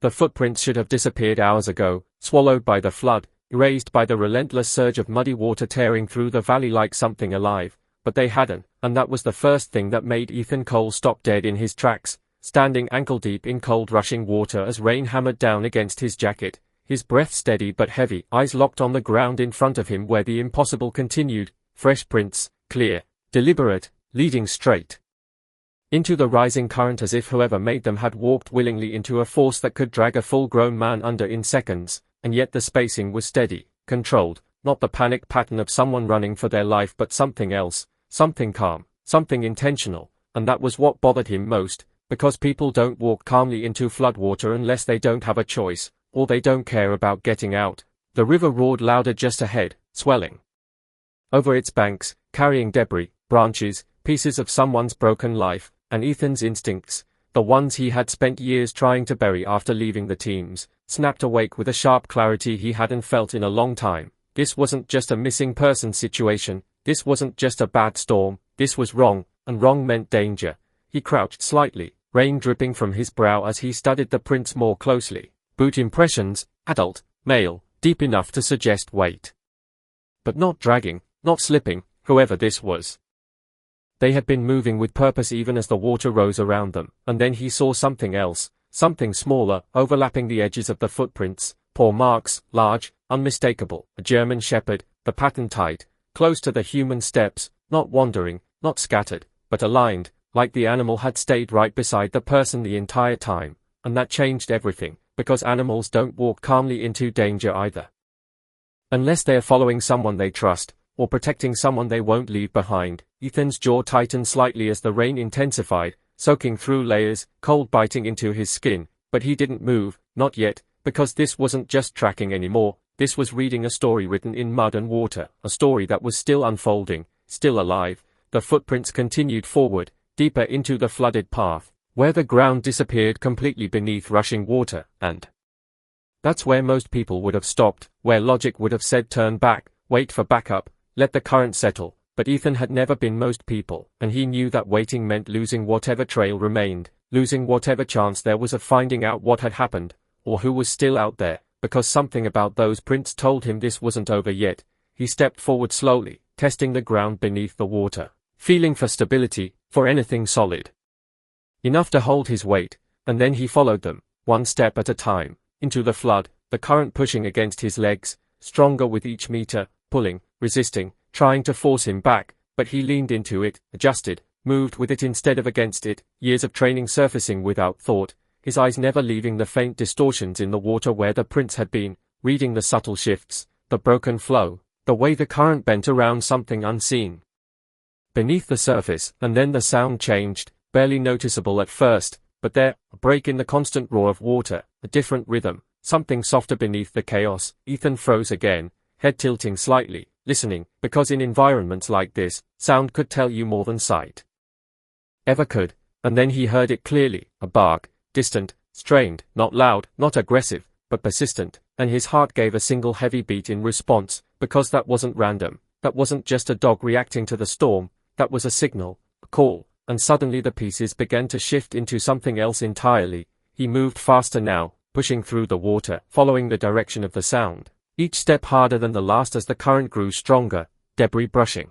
The footprints should have disappeared hours ago, swallowed by the flood, erased by the relentless surge of muddy water tearing through the valley like something alive, but they hadn't, and that was the first thing that made Ethan Cole stop dead in his tracks, standing ankle-deep in cold rushing water as rain hammered down against his jacket, his breath steady but heavy, eyes locked on the ground in front of him where the impossible continued, fresh prints, clear, deliberate, leading straight into the rising current as if whoever made them had walked willingly into a force that could drag a full-grown man under in seconds, and yet the spacing was steady, controlled, not the panic pattern of someone running for their life but something else, something calm, something intentional, and that was what bothered him most, because people don't walk calmly into floodwater unless they don't have a choice, or they don't care about getting out. The river roared louder just ahead, swelling over its banks, carrying debris, branches, pieces of someone's broken life, and Ethan's instincts, the ones he had spent years trying to bury after leaving the teams, snapped awake with a sharp clarity he hadn't felt in a long time. This wasn't just a missing person situation, this wasn't just a bad storm, this was wrong, and wrong meant danger. He crouched slightly, rain dripping from his brow as he studied the prints more closely. Boot impressions, adult, male, deep enough to suggest weight. But not dragging, not slipping, whoever this was. They had been moving with purpose even as the water rose around them, and then he saw something else, something smaller, overlapping the edges of the footprints, paw marks, large, unmistakable, a German shepherd, the pattern tight, close to the human steps, not wandering, not scattered, but aligned, like the animal had stayed right beside the person the entire time, and that changed everything, because animals don't walk calmly into danger either. Unless they're following someone they trust, or protecting someone they won't leave behind. Ethan's jaw tightened slightly as the rain intensified, soaking through layers, cold biting into his skin, but he didn't move, not yet, because this wasn't just tracking anymore, this was reading a story written in mud and water, a story that was still unfolding, still alive. The footprints continued forward, deeper into the flooded path, where the ground disappeared completely beneath rushing water, and that's where most people would have stopped, where logic would have said turn back, wait for backup, let the current settle, but Ethan had never been most people, and he knew that waiting meant losing whatever trail remained, losing whatever chance there was of finding out what had happened, or who was still out there, because something about those prints told him this wasn't over yet. He stepped forward slowly, testing the ground beneath the water, feeling for stability, for anything solid enough to hold his weight, and then he followed them, one step at a time, into the flood, the current pushing against his legs, stronger with each meter, pulling, resisting, trying to force him back, but he leaned into it, adjusted, moved with it instead of against it, years of training surfacing without thought, his eyes never leaving the faint distortions in the water where the prints had been, reading the subtle shifts, the broken flow, the way the current bent around something unseen beneath the surface, and then the sound changed, barely noticeable at first, but there, a break in the constant roar of water, a different rhythm, something softer beneath the chaos. Ethan froze again, head tilting slightly, listening, because in environments like this, sound could tell you more than sight ever could, and then he heard it clearly, a bark, distant, strained, not loud, not aggressive, but persistent, and his heart gave a single heavy beat in response, because that wasn't random, that wasn't just a dog reacting to the storm, that was a signal, a call, and suddenly the pieces began to shift into something else entirely. He moved faster now, pushing through the water, following the direction of the sound. Each step harder than the last as the current grew stronger, debris brushing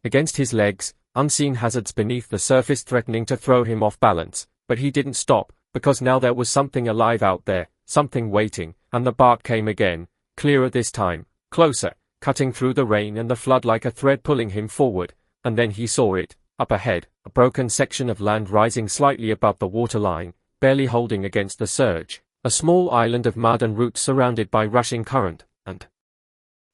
against his legs, unseen hazards beneath the surface threatening to throw him off balance, but he didn't stop, because now there was something alive out there, something waiting, and the bark came again, clearer this time, closer, cutting through the rain and the flood like a thread pulling him forward, and then he saw it, up ahead, a broken section of land rising slightly above the waterline, barely holding against the surge. A small island of mud and roots surrounded by rushing current, and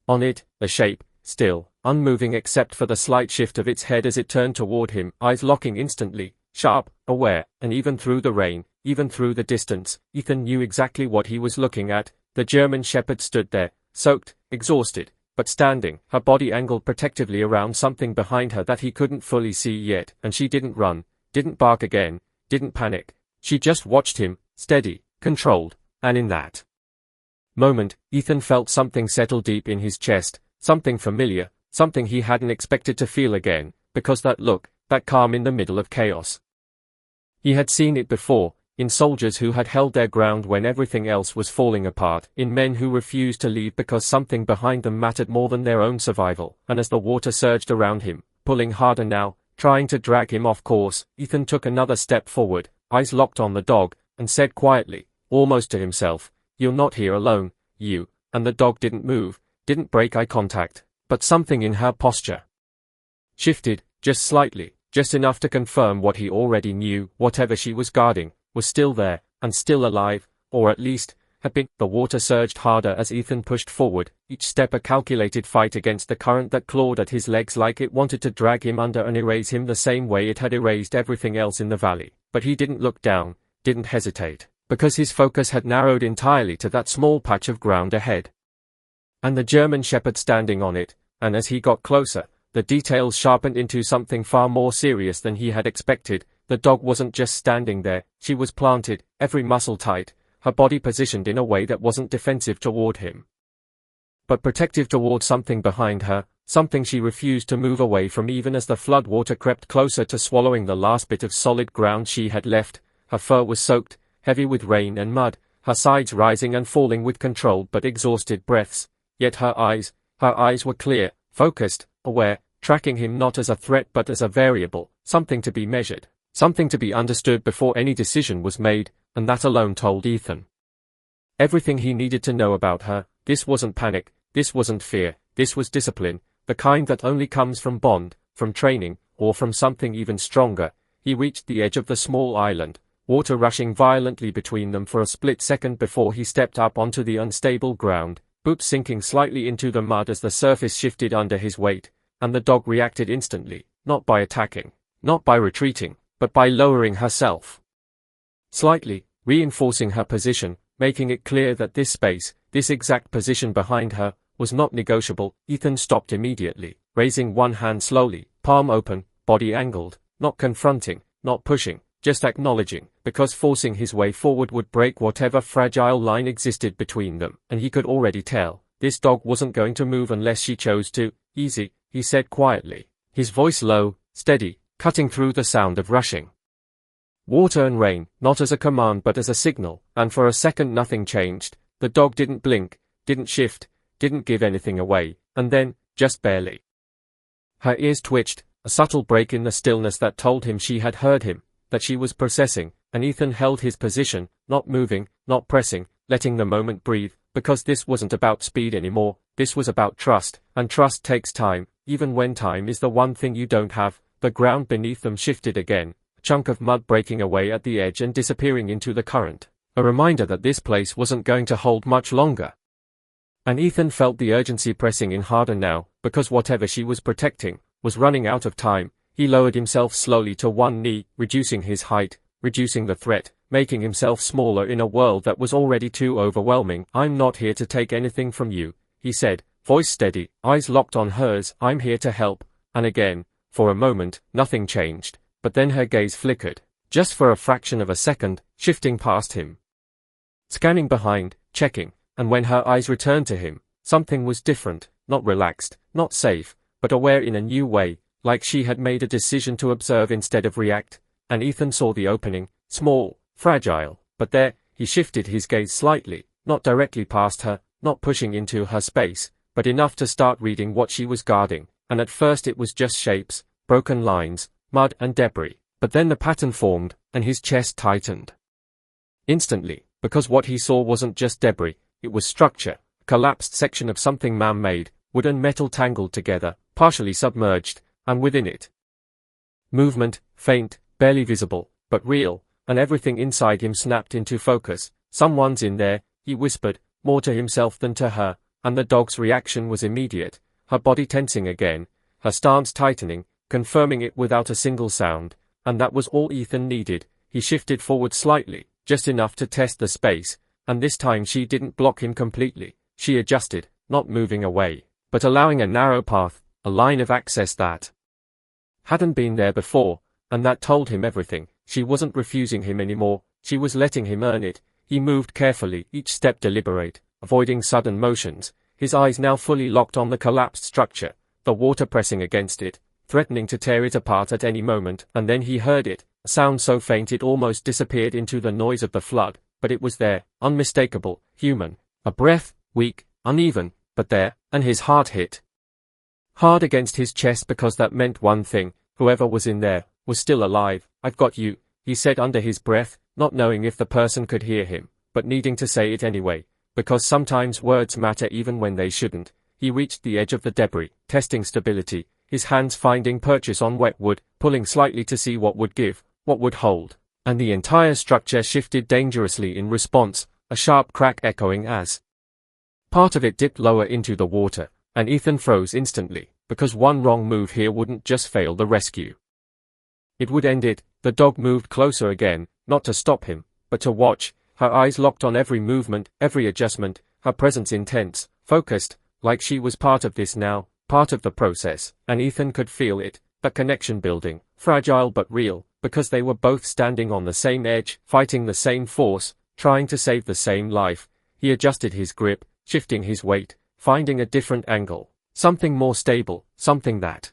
on it, a shape, still, unmoving except for the slight shift of its head as it turned toward him, eyes locking instantly, sharp, aware, and even through the rain, even through the distance, Ethan knew exactly what he was looking at. The German shepherd stood there, soaked, exhausted, but standing, her body angled protectively around something behind her that he couldn't fully see yet, and she didn't run, didn't bark again, didn't panic. She just watched him, steady, controlled, and in that moment, Ethan felt something settle deep in his chest, something familiar, something he hadn't expected to feel again, because that look, that calm in the middle of chaos. He had seen it before, in soldiers who had held their ground when everything else was falling apart, in men who refused to leave because something behind them mattered more than their own survival. And as the water surged around him, pulling harder now, trying to drag him off course, Ethan took another step forward, eyes locked on the dog, and said quietly, almost to himself, "You're not here alone, you." And the dog didn't move, didn't break eye contact, but something in her posture shifted, just slightly, just enough to confirm what he already knew. Whatever she was guarding was still there, and still alive, or at least, had been. The water surged harder as Ethan pushed forward, each step a calculated fight against the current that clawed at his legs like it wanted to drag him under and erase him the same way it had erased everything else in the valley. But he didn't look down, didn't hesitate, because his focus had narrowed entirely to that small patch of ground ahead. And the German shepherd standing on it, and as he got closer, the details sharpened into something far more serious than he had expected. The dog wasn't just standing there, she was planted, every muscle tight, her body positioned in a way that wasn't defensive toward him, but protective toward something behind her, something she refused to move away from even as the flood water crept closer to swallowing the last bit of solid ground she had left. Her fur was soaked, heavy with rain and mud, her sides rising and falling with controlled but exhausted breaths, yet her eyes were clear, focused, aware, tracking him not as a threat but as a variable, something to be measured, something to be understood before any decision was made, and that alone told Ethan everything he needed to know about her. This wasn't panic, this wasn't fear, this was discipline, the kind that only comes from bond, from training, or from something even stronger. He reached the edge of the small island, water rushing violently between them for a split second before he stepped up onto the unstable ground, boots sinking slightly into the mud as the surface shifted under his weight, and the dog reacted instantly, not by attacking, not by retreating, but by lowering herself slightly, reinforcing her position, making it clear that this space, this exact position behind her, was not negotiable. Ethan stopped immediately, raising one hand slowly, palm open, body angled, not confronting, not pushing, just acknowledging, because forcing his way forward would break whatever fragile line existed between them, and he could already tell, this dog wasn't going to move unless she chose to. "Easy," he said quietly, his voice low, steady, cutting through the sound of rushing water and rain, not as a command but as a signal. And for a second nothing changed. The dog didn't blink, didn't shift, didn't give anything away, and then, just barely, her ears twitched, a subtle break in the stillness that told him she had heard him, that she was processing, and Ethan held his position, not moving, not pressing, letting the moment breathe, because this wasn't about speed anymore, this was about trust, and trust takes time, even when time is the one thing you don't have. The ground beneath them shifted again, a chunk of mud breaking away at the edge and disappearing into the current, a reminder that this place wasn't going to hold much longer. And Ethan felt the urgency pressing in harder now, because whatever she was protecting was running out of time. He lowered himself slowly to one knee, reducing his height, reducing the threat, making himself smaller in a world that was already too overwhelming. "I'm not here to take anything from you," he said, voice steady, eyes locked on hers. "I'm here to help." And again, for a moment, nothing changed, but then her gaze flickered, just for a fraction of a second, shifting past him, scanning behind, checking, and when her eyes returned to him, something was different, not relaxed, not safe, but aware in a new way, like she had made a decision to observe instead of react. And Ethan saw the opening, small, fragile, but there, he shifted his gaze slightly, not directly past her, not pushing into her space, but enough to start reading what she was guarding. And at first it was just shapes, broken lines, mud and debris, but then the pattern formed, and his chest tightened instantly, because what he saw wasn't just debris, it was structure, a collapsed section of something man-made, wood and metal tangled together, partially submerged, and within it, movement, faint, barely visible, but real, and everything inside him snapped into focus. "Someone's in there," he whispered, more to himself than to her, and the dog's reaction was immediate, her body tensing again, her stance tightening, confirming it without a single sound, and that was all Ethan needed. He shifted forward slightly, just enough to test the space, and this time she didn't block him completely. She adjusted, not moving away, but allowing a narrow path, a line of access that hadn't been there before, and that told him everything. She wasn't refusing him anymore, she was letting him earn it. He moved carefully, each step deliberate, avoiding sudden motions, his eyes now fully locked on the collapsed structure, the water pressing against it, threatening to tear it apart at any moment. And then he heard it, a sound so faint it almost disappeared into the noise of the flood, but it was there, unmistakable, human. A breath, weak, uneven, but there, and his heart hit hard against his chest because that meant one thing: whoever was in there was still alive. "I've got you," he said under his breath, not knowing if the person could hear him, but needing to say it anyway, because sometimes words matter even when they shouldn't. He reached the edge of the debris, testing stability, his hands finding purchase on wet wood, pulling slightly to see what would give, what would hold. And the entire structure shifted dangerously in response, a sharp crack echoing as part of it dipped lower into the water, and Ethan froze instantly, because one wrong move here wouldn't just fail the rescue. It would end it. The dog moved closer again, not to stop him, but to watch, her eyes locked on every movement, every adjustment, her presence intense, focused, like she was part of this now, part of the process, and Ethan could feel it, the connection building, fragile but real, because they were both standing on the same edge, fighting the same force, trying to save the same life. He adjusted his grip, shifting his weight, finding a different angle, something more stable, something that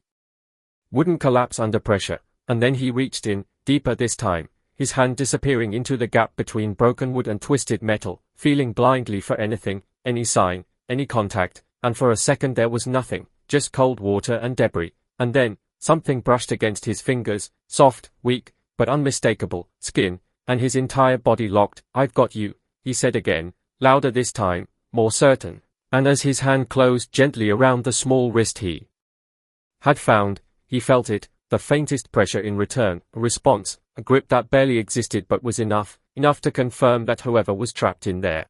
wouldn't collapse under pressure, and then he reached in, deeper this time, his hand disappearing into the gap between broken wood and twisted metal, feeling blindly for anything, any sign, any contact, and for a second there was nothing, just cold water and debris, and then, something brushed against his fingers, soft, weak, but unmistakable, skin, and his entire body locked. "I've got you," he said again, louder this time, more certain, and as his hand closed gently around the small wrist he had found, he felt it, the faintest pressure in return, a response, a grip that barely existed but was enough to confirm that whoever was trapped in there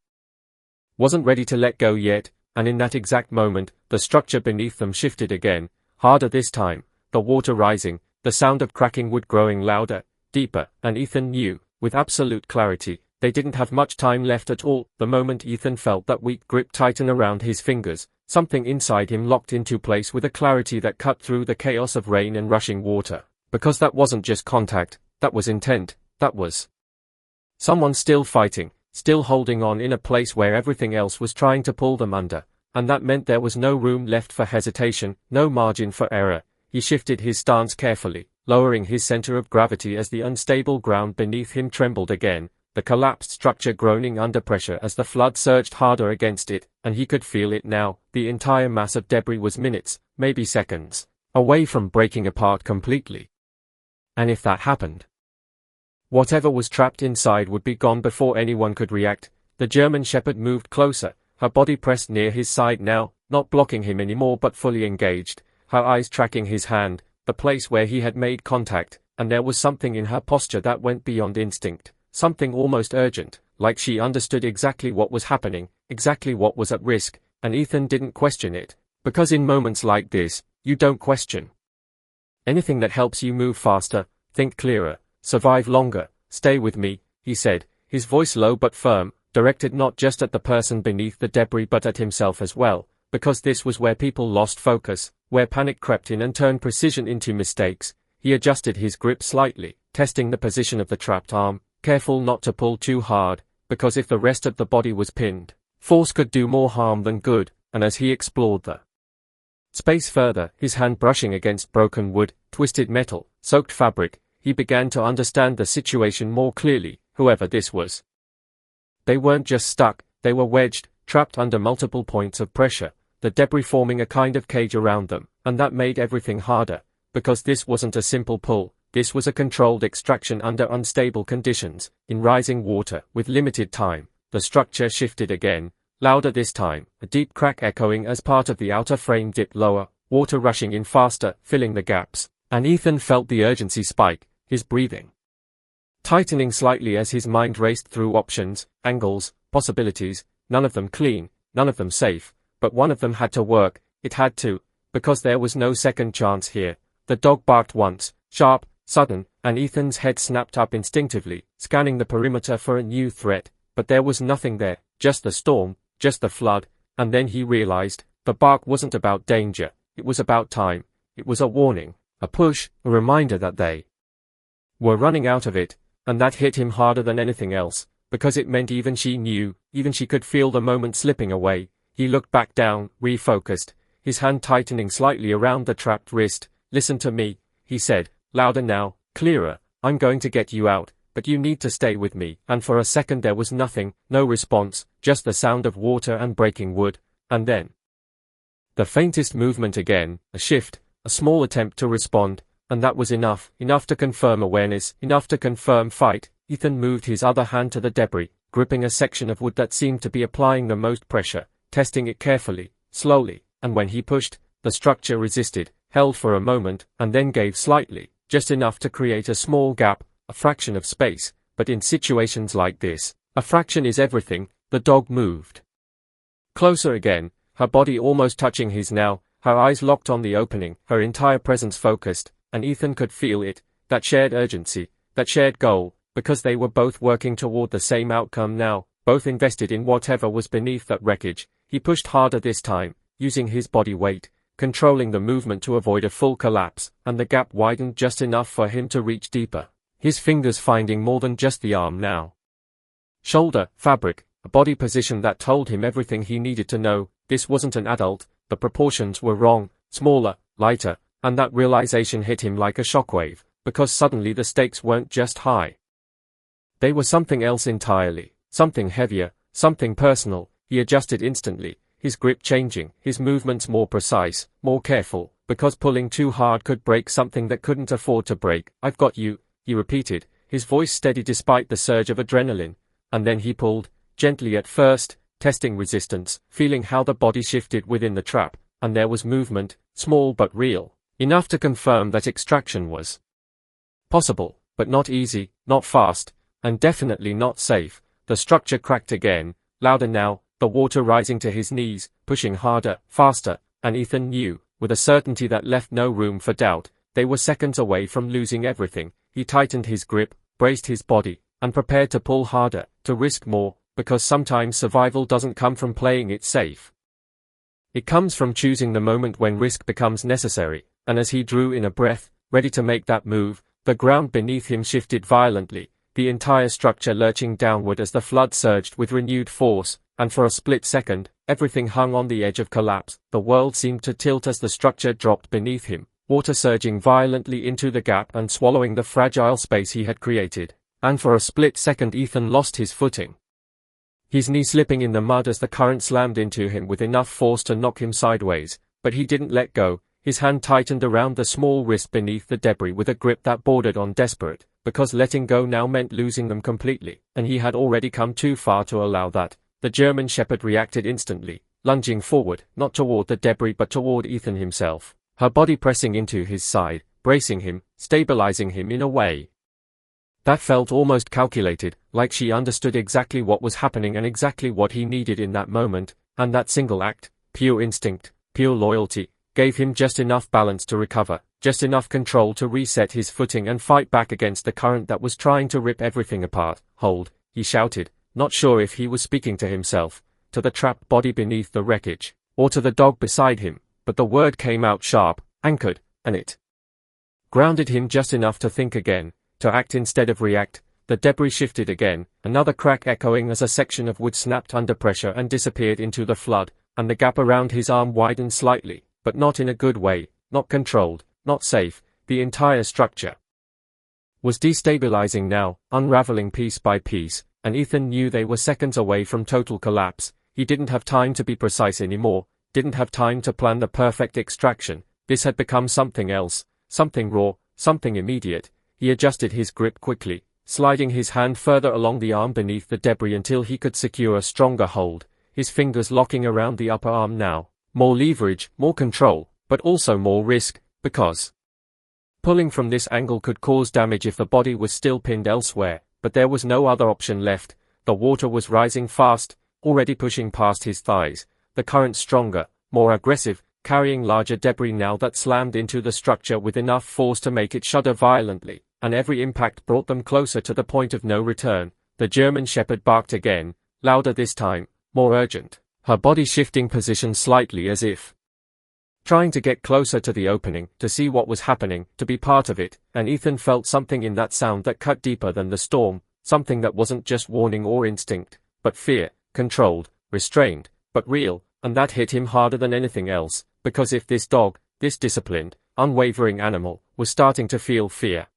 wasn't ready to let go yet, and in that exact moment, the structure beneath them shifted again, harder this time, the water rising, the sound of cracking wood growing louder, deeper, and Ethan knew, with absolute clarity, they didn't have much time left at all. The moment Ethan felt that weak grip tighten around his fingers, something inside him locked into place with a clarity that cut through the chaos of rain and rushing water, because that wasn't just contact, that was intent, that was someone still fighting, still holding on in a place where everything else was trying to pull them under, and that meant there was no room left for hesitation, no margin for error. He shifted his stance carefully, lowering his center of gravity as the unstable ground beneath him trembled again, the collapsed structure groaning under pressure as the flood surged harder against it, and he could feel it now. The entire mass of debris was minutes, maybe seconds, away from breaking apart completely. And if that happened, whatever was trapped inside would be gone before anyone could react. The German Shepherd moved closer, her body pressed near his side now, not blocking him anymore but fully engaged, her eyes tracking his hand, the place where he had made contact, and there was something in her posture that went beyond instinct, something almost urgent, like she understood exactly what was happening, exactly what was at risk, and Ethan didn't question it, because in moments like this, you don't question anything that helps you move faster, think clearer, survive longer. "Stay with me," he said, his voice low but firm, directed not just at the person beneath the debris but at himself as well, because this was where people lost focus, where panic crept in and turned precision into mistakes. He adjusted his grip slightly, testing the position of the trapped arm, careful not to pull too hard, because if the rest of the body was pinned, force could do more harm than good, and as he explored the space further, his hand brushing against broken wood, twisted metal, soaked fabric, he began to understand the situation more clearly. Whoever this was, they weren't just stuck, they were wedged, trapped under multiple points of pressure, the debris forming a kind of cage around them, and that made everything harder, because this wasn't a simple pull, this was a controlled extraction under unstable conditions, in rising water, with limited time. The structure shifted again, louder this time, a deep crack echoing as part of the outer frame dipped lower, water rushing in faster, filling the gaps, and Ethan felt the urgency spike, his breathing tightening slightly as his mind raced through options, angles, possibilities, none of them clean, none of them safe, but one of them had to work. It had to, because there was no second chance here. The dog barked once, sharp, sudden, and Ethan's head snapped up instinctively, scanning the perimeter for a new threat, but there was nothing there, just the storm, just the flood, and then he realized, the bark wasn't about danger, it was about time, it was a warning, a push, a reminder that they were running out of it, and that hit him harder than anything else, because it meant even she knew, even she could feel the moment slipping away. He looked back down, refocused, his hand tightening slightly around the trapped wrist. "Listen to me," he said, louder now, clearer, I'm going to get you out, but you need to stay with me." And for a second there was nothing, no response, just the sound of water and breaking wood, and then the faintest movement again, a shift, a small attempt to respond, and that was enough to confirm awareness, enough to confirm fight. Ethan moved his other hand to the debris, gripping a section of wood that seemed to be applying the most pressure, testing it carefully, slowly, and when he pushed, the structure resisted, held for a moment, and then gave slightly, just enough to create a small gap, a fraction of space, but in situations like this, a fraction is everything. The dog moved closer again, her body almost touching his now, her eyes locked on the opening, her entire presence focused, and Ethan could feel it, that shared urgency, that shared goal, because they were both working toward the same outcome now, both invested in whatever was beneath that wreckage. He pushed harder this time, using his body weight, controlling the movement to avoid a full collapse, and the gap widened just enough for him to reach deeper, his fingers finding more than just the arm now. Shoulder, fabric, a body position that told him everything he needed to know. This wasn't an adult, the proportions were wrong, smaller, lighter, and that realization hit him like a shockwave, because suddenly the stakes weren't just high. They were something else entirely, something heavier, something personal. He adjusted instantly, his grip changing, his movements more precise, more careful, because pulling too hard could break something that couldn't afford to break. "I've got you," he repeated, his voice steady despite the surge of adrenaline, and then he pulled, gently at first, testing resistance, feeling how the body shifted within the trap, and there was movement, small but real, enough to confirm that extraction was possible, but not easy, not fast, and definitely not safe. The structure cracked again, louder now, the water rising to his knees, pushing harder, faster, and Ethan knew, with a certainty that left no room for doubt, they were seconds away from losing everything. He tightened his grip, braced his body, and prepared to pull harder, to risk more, because sometimes survival doesn't come from playing it safe. It comes from choosing the moment when risk becomes necessary, and as he drew in a breath, ready to make that move, the ground beneath him shifted violently, the entire structure lurching downward as the flood surged with renewed force, and for a split second, everything hung on the edge of collapse. The world seemed to tilt as the structure dropped beneath him, water surging violently into the gap and swallowing the fragile space he had created, and for a split second Ethan lost his footing, his knee slipping in the mud as the current slammed into him with enough force to knock him sideways, but he didn't let go. His hand tightened around the small wrist beneath the debris with a grip that bordered on desperate, because letting go now meant losing them completely, and he had already come too far to allow that. The German Shepherd reacted instantly, lunging forward, not toward the debris but toward Ethan himself, her body pressing into his side, bracing him, stabilizing him in a way that felt almost calculated, like she understood exactly what was happening and exactly what he needed in that moment, and that single act, pure instinct, pure loyalty, gave him just enough balance to recover, just enough control to reset his footing and fight back against the current that was trying to rip everything apart. "Hold," he shouted, not sure if he was speaking to himself, to the trapped body beneath the wreckage, or to the dog beside him, but the word came out sharp, anchored, and it grounded him just enough to think again, to act instead of react. The debris shifted again, another crack echoing as a section of wood snapped under pressure and disappeared into the flood, and the gap around his arm widened slightly, but not in a good way, not controlled, not safe. The entire structure was destabilizing now, unraveling piece by piece, and Ethan knew they were seconds away from total collapse. He didn't have time to be precise anymore, didn't have time to plan the perfect extraction. This had become something else, something raw, something immediate. He adjusted his grip quickly, sliding his hand further along the arm beneath the debris until he could secure a stronger hold, his fingers locking around the upper arm now. More leverage, more control, but also more risk, because pulling from this angle could cause damage if the body was still pinned elsewhere, but there was no other option left. The water was rising fast, already pushing past his thighs, the current stronger, more aggressive, carrying larger debris now that slammed into the structure with enough force to make it shudder violently, and every impact brought them closer to the point of no return. The German Shepherd barked again, louder this time, more urgent, her body shifting position slightly as if trying to get closer to the opening, to see what was happening, to be part of it, and Ethan felt something in that sound that cut deeper than the storm, something that wasn't just warning or instinct, but fear, controlled, restrained, but real, and that hit him harder than anything else, because if this dog, this disciplined, unwavering animal, was starting to feel fear,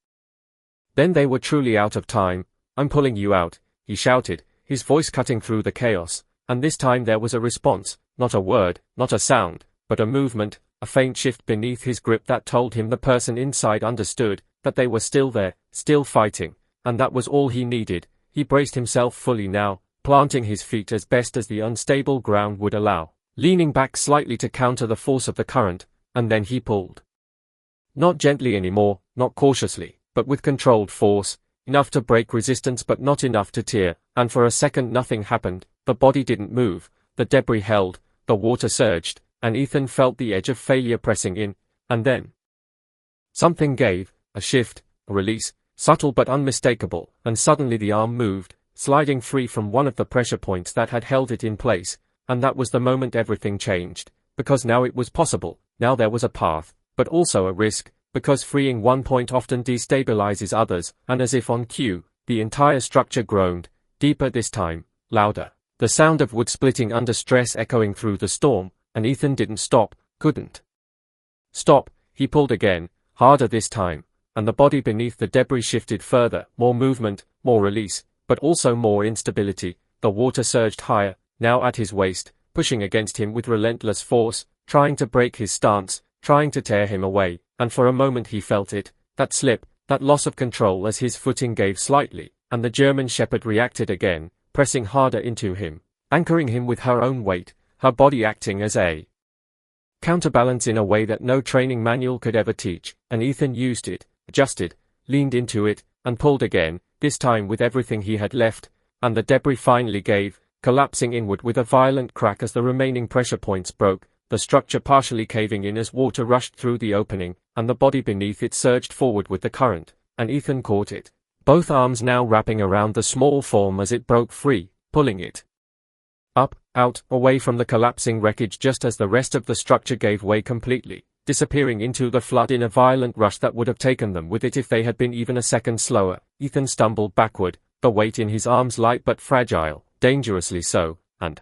Then they were truly out of time. "I'm pulling you out," he shouted, his voice cutting through the chaos, and this time there was a response, not a word, not a sound, but a movement, a faint shift beneath his grip that told him the person inside understood, that they were still there, still fighting, and that was all he needed. He braced himself fully now, planting his feet as best as the unstable ground would allow, leaning back slightly to counter the force of the current, and then he pulled. Not gently anymore, not cautiously, but with controlled force, enough to break resistance but not enough to tear, and for a second nothing happened. The body didn't move, the debris held, the water surged, and Ethan felt the edge of failure pressing in, and then something gave, a shift, a release, subtle but unmistakable, and suddenly the arm moved, sliding free from one of the pressure points that had held it in place, and that was the moment everything changed, because now it was possible, now there was a path, but also a risk, because freeing one point often destabilizes others, and as if on cue, the entire structure groaned, deeper this time, louder. The sound of wood splitting under stress echoing through the storm, and Ethan didn't stop, couldn't stop. He pulled again, harder this time, and the body beneath the debris shifted further, more movement, more release, but also more instability. The water surged higher, now at his waist, pushing against him with relentless force, trying to break his stance, trying to tear him away, and for a moment he felt it, that slip, that loss of control as his footing gave slightly, and the German Shepherd reacted again, pressing harder into him, anchoring him with her own weight, her body acting as a counterbalance in a way that no training manual could ever teach, and Ethan used it, adjusted, leaned into it, and pulled again, this time with everything he had left, and the debris finally gave, collapsing inward with a violent crack as the remaining pressure points broke, the structure partially caving in as water rushed through the opening, and the body beneath it surged forward with the current, and Ethan caught it, both arms now wrapping around the small form as it broke free, pulling it up, out, away from the collapsing wreckage just as the rest of the structure gave way completely, disappearing into the flood in a violent rush that would have taken them with it if they had been even a second slower. Ethan stumbled backward, the weight in his arms light but fragile, dangerously so, and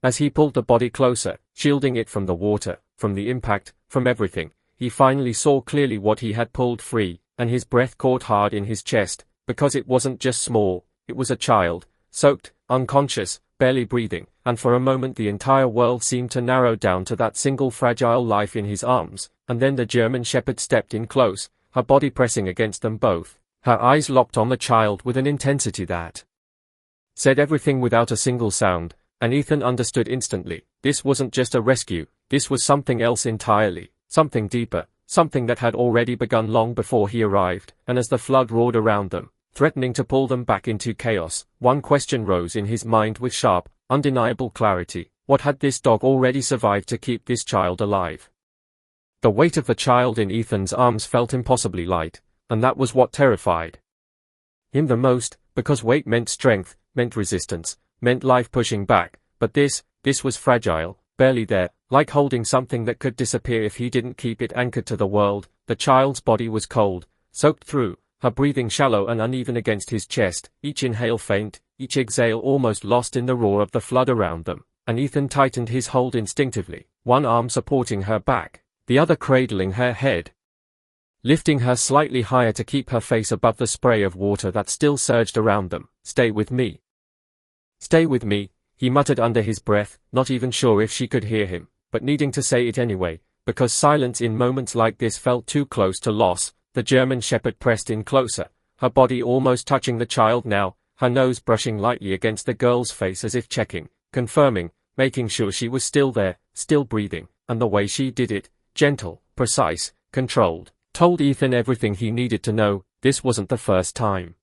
as he pulled the body closer, shielding it from the water, from the impact, from everything, he finally saw clearly what he had pulled free, and his breath caught hard in his chest, because it wasn't just small, it was a child, soaked, unconscious, barely breathing, and for a moment the entire world seemed to narrow down to that single fragile life in his arms, and then the German Shepherd stepped in close, her body pressing against them both, her eyes locked on the child with an intensity that said everything without a single sound, and Ethan understood instantly, this wasn't just a rescue, this was something else entirely, something deeper, something that had already begun long before he arrived, and as the flood roared around them, threatening to pull them back into chaos, one question rose in his mind with sharp, undeniable clarity: what had this dog already survived to keep this child alive? The weight of the child in Ethan's arms felt impossibly light, and that was what terrified him the most, because weight meant strength, meant resistance, meant life pushing back, but this was fragile, barely there, like holding something that could disappear if he didn't keep it anchored to the world. The child's body was cold, soaked through, her breathing shallow and uneven against his chest, each inhale faint, each exhale almost lost in the roar of the flood around them, and Ethan tightened his hold instinctively, one arm supporting her back, the other cradling her head, lifting her slightly higher to keep her face above the spray of water that still surged around them. "Stay with me. Stay with me," he muttered under his breath, not even sure if she could hear him, but needing to say it anyway, because silence in moments like this felt too close to loss. The German Shepherd pressed in closer, her body almost touching the child now, her nose brushing lightly against the girl's face as if checking, confirming, making sure she was still there, still breathing, and the way she did it, gentle, precise, controlled, told Ethan everything he needed to know. This wasn't the first time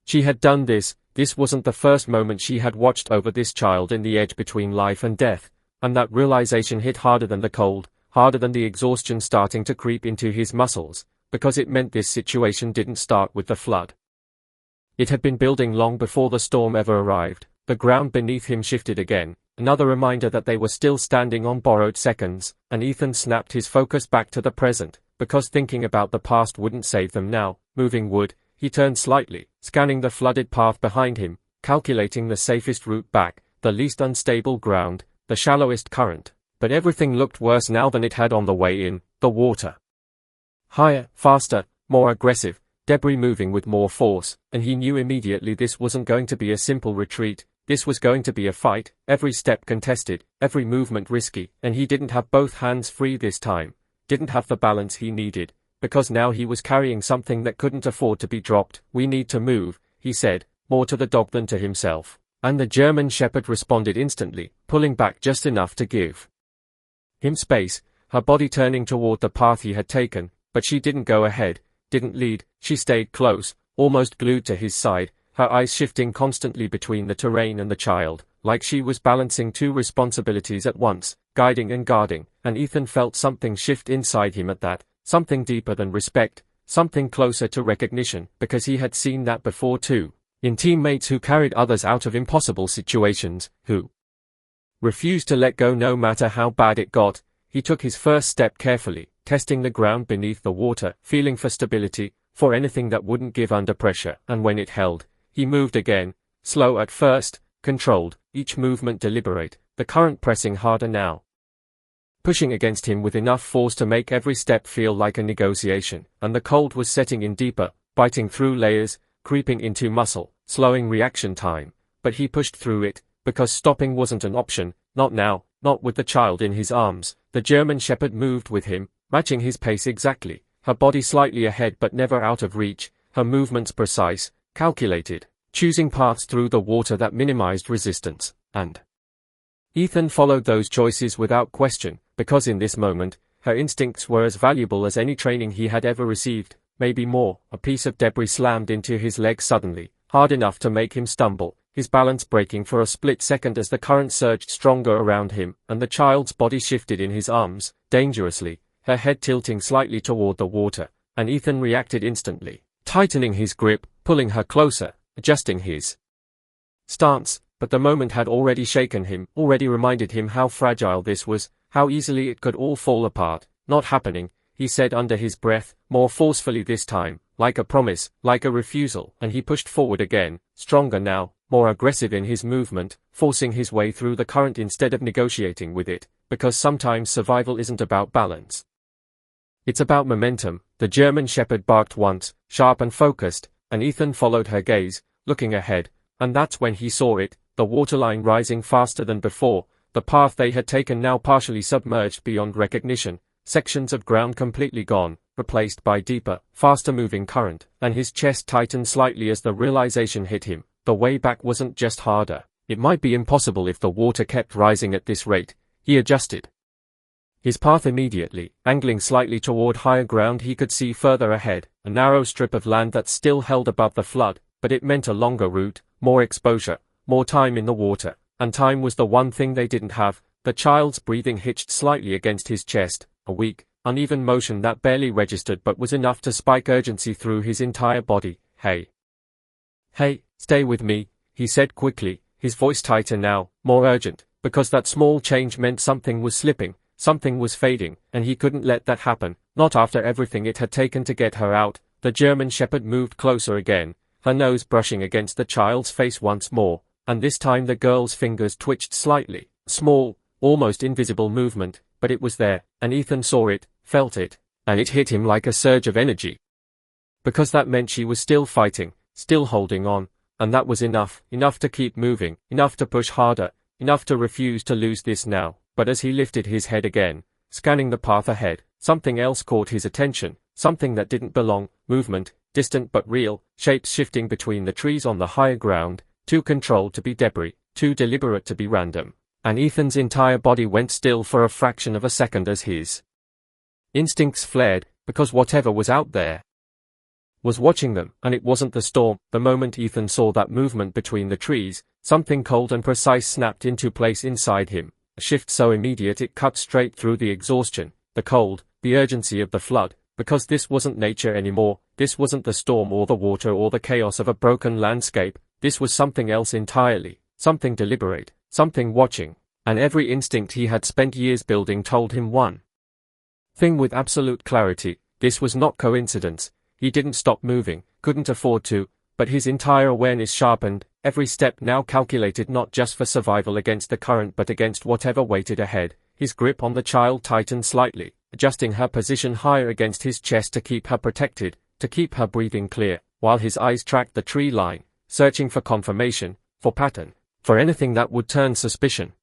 she had done this, this wasn't the first moment she had watched over this child in the edge between life and death, and that realization hit harder than the cold, harder than the exhaustion starting to creep into his muscles, because it meant this situation didn't start with the flood. It had been building long before the storm ever arrived. The ground beneath him shifted again, another reminder that they were still standing on borrowed seconds, and Ethan snapped his focus back to the present, because thinking about the past wouldn't save them now. Moving wood, he turned slightly, scanning the flooded path behind him, calculating the safest route back, the least unstable ground, the shallowest current, but everything looked worse now than it had on the way in. The water, higher, faster, more aggressive, debris moving with more force, and he knew immediately this wasn't going to be a simple retreat. This was going to be a fight, every step contested, every movement risky, and he didn't have both hands free this time, didn't have the balance he needed, because now he was carrying something that couldn't afford to be dropped. "We need to move," he said, more to the dog than to himself, and the German Shepherd responded instantly, pulling back just enough to give him space, her body turning toward the path he had taken, but she didn't go ahead, didn't lead, she stayed close, almost glued to his side, her eyes shifting constantly between the terrain and the child, like she was balancing two responsibilities at once, guiding and guarding, and Ethan felt something shift inside him at that, something deeper than respect, something closer to recognition, because he had seen that before too, in teammates who carried others out of impossible situations, who refused to let go no matter how bad it got. He took his first step carefully, testing the ground beneath the water, feeling for stability, for anything that wouldn't give under pressure, and when it held, he moved again, slow at first, controlled, each movement deliberate, the current pressing harder now, pushing against him with enough force to make every step feel like a negotiation, and the cold was setting in deeper, biting through layers, creeping into muscle, slowing reaction time, but he pushed through it, because stopping wasn't an option, not now, not with the child in his arms. The German Shepherd moved with him, matching his pace exactly, her body slightly ahead but never out of reach, her movements precise, calculated, choosing paths through the water that minimized resistance, and Ethan followed those choices without question, because in this moment, her instincts were as valuable as any training he had ever received, maybe more. A piece of debris slammed into his leg suddenly, hard enough to make him stumble, his balance breaking for a split second as the current surged stronger around him, and the child's body shifted in his arms, dangerously, her head tilting slightly toward the water, and Ethan reacted instantly, tightening his grip, pulling her closer, adjusting his stance, but the moment had already shaken him, already reminded him how fragile this was, how easily it could all fall apart. "Not happening," he said under his breath, more forcefully this time, like a promise, like a refusal, and he pushed forward again, stronger now, more aggressive in his movement, forcing his way through the current instead of negotiating with it, because sometimes survival isn't about balance. It's about momentum. The German Shepherd barked once, sharp and focused, and Ethan followed her gaze, looking ahead, and that's when he saw it, the waterline rising faster than before, the path they had taken now partially submerged beyond recognition, sections of ground completely gone, replaced by deeper, faster-moving current, and his chest tightened slightly as the realization hit him. The way back wasn't just harder, it might be impossible if the water kept rising at this rate. He adjusted his path immediately, angling slightly toward higher ground he could see further ahead, a narrow strip of land that still held above the flood, but it meant a longer route, more exposure, more time in the water, and time was the one thing they didn't have. The child's breathing hitched slightly against his chest, a weak, uneven motion that barely registered but was enough to spike urgency through his entire body. Hey, stay with me," he said quickly, his voice tighter now, more urgent, because that small change meant something was slipping, something was fading, and he couldn't let that happen, not after everything it had taken to get her out. The German Shepherd moved closer again, her nose brushing against the child's face once more, and this time the girl's fingers twitched slightly, small, almost invisible movement, but it was there, and Ethan saw it, felt it, and it hit him like a surge of energy. Because that meant she was still fighting, still holding on, and that was enough to keep moving, enough to push harder, enough to refuse to lose this now. But as he lifted his head again, scanning the path ahead, something else caught his attention, something that didn't belong, movement, distant but real, shapes shifting between the trees on the higher ground, too controlled to be debris, too deliberate to be random, and Ethan's entire body went still for a fraction of a second as his instincts flared, because whatever was out there was watching them, and it wasn't the storm. The moment Ethan saw that movement between the trees, something cold and precise snapped into place inside him, a shift so immediate it cut straight through the exhaustion, the cold, the urgency of the flood, because this wasn't nature anymore, this wasn't the storm or the water or the chaos of a broken landscape, this was something else entirely, something deliberate, something watching, and every instinct he had spent years building told him one thing with absolute clarity: this was not coincidence. He didn't stop moving, couldn't afford to, but his entire awareness sharpened, every step now calculated not just for survival against the current but against whatever waited ahead. His grip on the child tightened slightly, adjusting her position higher against his chest to keep her protected, to keep her breathing clear, while his eyes tracked the tree line, searching for confirmation, for pattern, for anything that would turn suspicion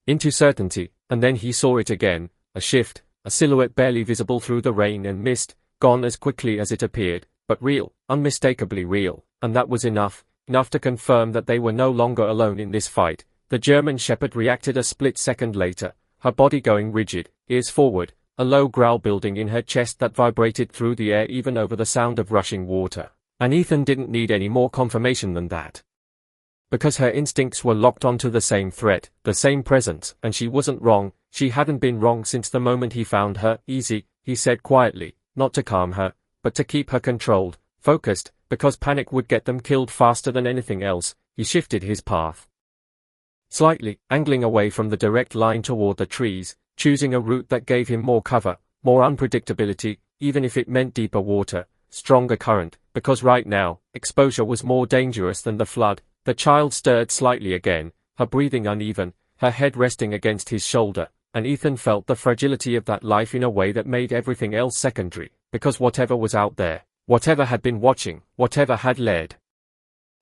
into certainty. And then he saw it again, a shift, a silhouette barely visible through the rain and mist, gone as quickly as it appeared, but real, unmistakably real, and that was enough to confirm that they were no longer alone in this fight. The German Shepherd reacted a split second later, her body going rigid, ears forward, a low growl building in her chest that vibrated through the air even over the sound of rushing water. And Ethan didn't need any more confirmation than that. Because her instincts were locked onto the same threat, the same presence, and she wasn't wrong. She hadn't been wrong since the moment he found her. Easy, he said quietly, not to calm her, but to keep her controlled, focused, because panic would get them killed faster than anything else. He shifted his path slightly, angling away from the direct line toward the trees, choosing a route that gave him more cover, more unpredictability, even if it meant deeper water, stronger current, because right now, exposure was more dangerous than the flood. The child stirred slightly again, her breathing uneven, her head resting against his shoulder, and Ethan felt the fragility of that life in a way that made everything else secondary, because whatever was out there, whatever had been watching, whatever had led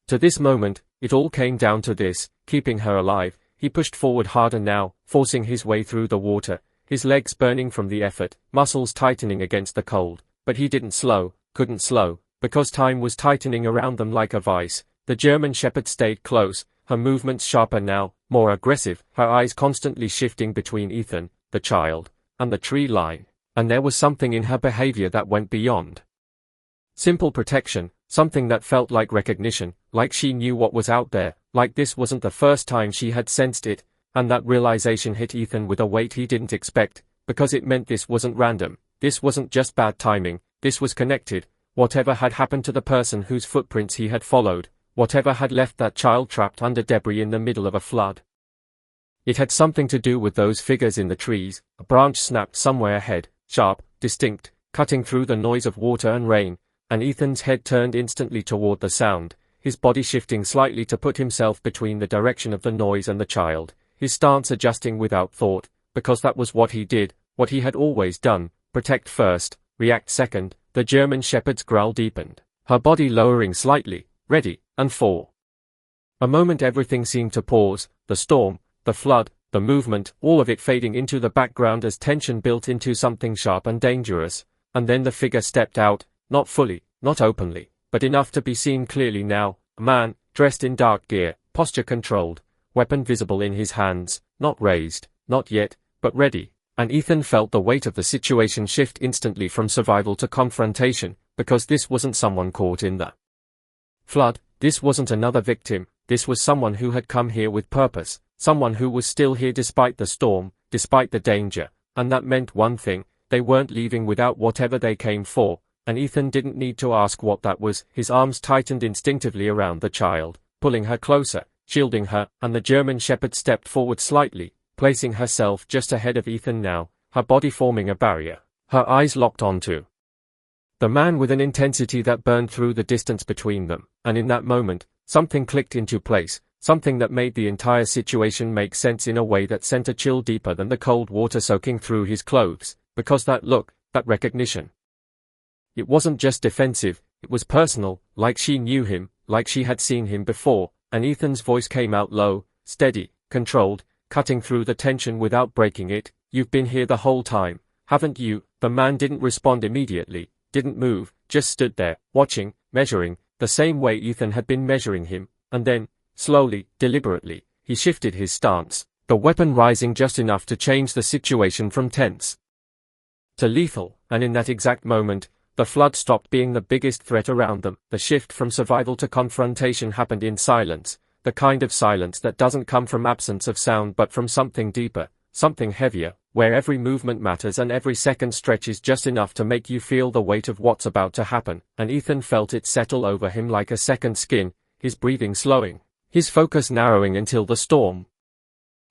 to this moment, it all came down to this, keeping her alive. He pushed forward harder now, forcing his way through the water, his legs burning from the effort, muscles tightening against the cold, but he didn't slow, couldn't slow, because time was tightening around them like a vice. The German Shepherd stayed close, her movements sharper now, more aggressive, her eyes constantly shifting between Ethan, the child, and the tree line, and there was something in her behavior that went beyond simple protection, something that felt like recognition, like she knew what was out there, like this wasn't the first time she had sensed it, and that realization hit Ethan with a weight he didn't expect, because it meant this wasn't random, this wasn't just bad timing, this was connected. Whatever had happened to the person whose footprints he had followed, whatever had left that child trapped under debris in the middle of a flood, it had something to do with those figures in the trees. A branch snapped somewhere ahead, sharp, distinct, cutting through the noise of water and rain, and Ethan's head turned instantly toward the sound, his body shifting slightly to put himself between the direction of the noise and the child, his stance adjusting without thought, because that was what he did, what he had always done, protect first, react second. The German Shepherd's growl deepened, her body lowering slightly, ready, and for a moment everything seemed to pause, the storm, the flood, the movement, all of it fading into the background as tension built into something sharp and dangerous, and then the figure stepped out, not fully, not openly, but enough to be seen clearly now, a man, dressed in dark gear, posture controlled, weapon visible in his hands, not raised, not yet, but ready. And Ethan felt the weight of the situation shift instantly from survival to confrontation, because this wasn't someone caught in the flood, this wasn't another victim, this was someone who had come here with purpose, someone who was still here despite the storm, despite the danger, and that meant one thing, they weren't leaving without whatever they came for, and Ethan didn't need to ask what that was. His arms tightened instinctively around the child, pulling her closer, shielding her, and the German Shepherd stepped forward slightly, placing herself just ahead of Ethan now, her body forming a barrier, her eyes locked onto the man with an intensity that burned through the distance between them, and in that moment, something clicked into place, something that made the entire situation make sense in a way that sent a chill deeper than the cold water soaking through his clothes, because that look, that recognition, it wasn't just defensive, it was personal, like she knew him, like she had seen him before, and Ethan's voice came out low, steady, controlled, cutting through the tension without breaking it. You've been here the whole time, haven't you? The man didn't respond immediately, didn't move, just stood there, watching, measuring, the same way Ethan had been measuring him, and then, slowly, deliberately, he shifted his stance, the weapon rising just enough to change the situation from tense to lethal, and in that exact moment, the flood stopped being the biggest threat around them. The shift from survival to confrontation happened in silence, the kind of silence that doesn't come from absence of sound but from something deeper, something heavier, where every movement matters and every second stretches just enough to make you feel the weight of what's about to happen, and Ethan felt it settle over him like a second skin, his breathing slowing, his focus narrowing until the storm,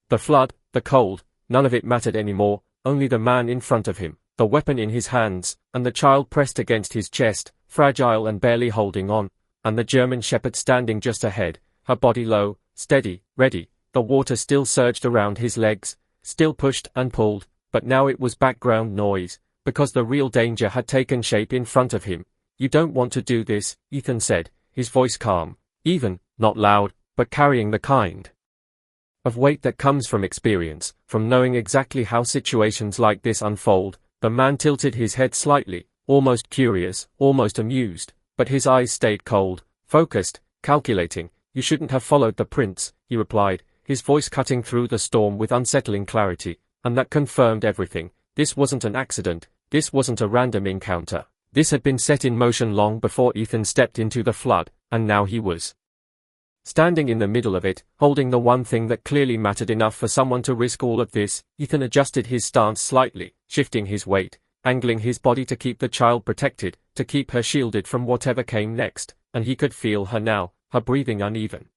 the flood, the cold, none of it mattered anymore, only the man in front of him, the weapon in his hands, and the child pressed against his chest, fragile and barely holding on, and the German Shepherd standing just ahead, her body low, steady, ready. The water still surged around his legs, still pushed and pulled, but now it was background noise, because the real danger had taken shape in front of him. You don't want to do this, Ethan said, his voice calm, even, not loud, but carrying the kind of weight that comes from experience, from knowing exactly how situations like this unfold. The man tilted his head slightly, almost curious, almost amused, but his eyes stayed cold, focused, calculating. You shouldn't have followed the prince, he replied, his voice cutting through the storm with unsettling clarity, and that confirmed everything. This wasn't an accident, this wasn't a random encounter. This had been set in motion long before Ethan stepped into the flood, and now he was standing in the middle of it, holding the one thing that clearly mattered enough for someone to risk all of this. Ethan adjusted his stance slightly, shifting his weight, angling his body to keep the child protected, to keep her shielded from whatever came next, and he could feel her now, her breathing uneven,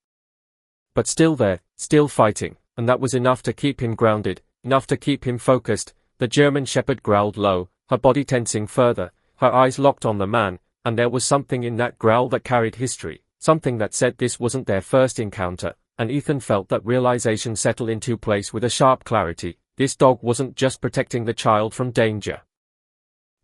but still there, still fighting, and that was enough to keep him grounded, enough to keep him focused. The German Shepherd growled low, her body tensing further, her eyes locked on the man, and there was something in that growl that carried history. Something that said this wasn't their first encounter, and Ethan felt that realization settle into place with a sharp clarity. This dog wasn't just protecting the child from danger.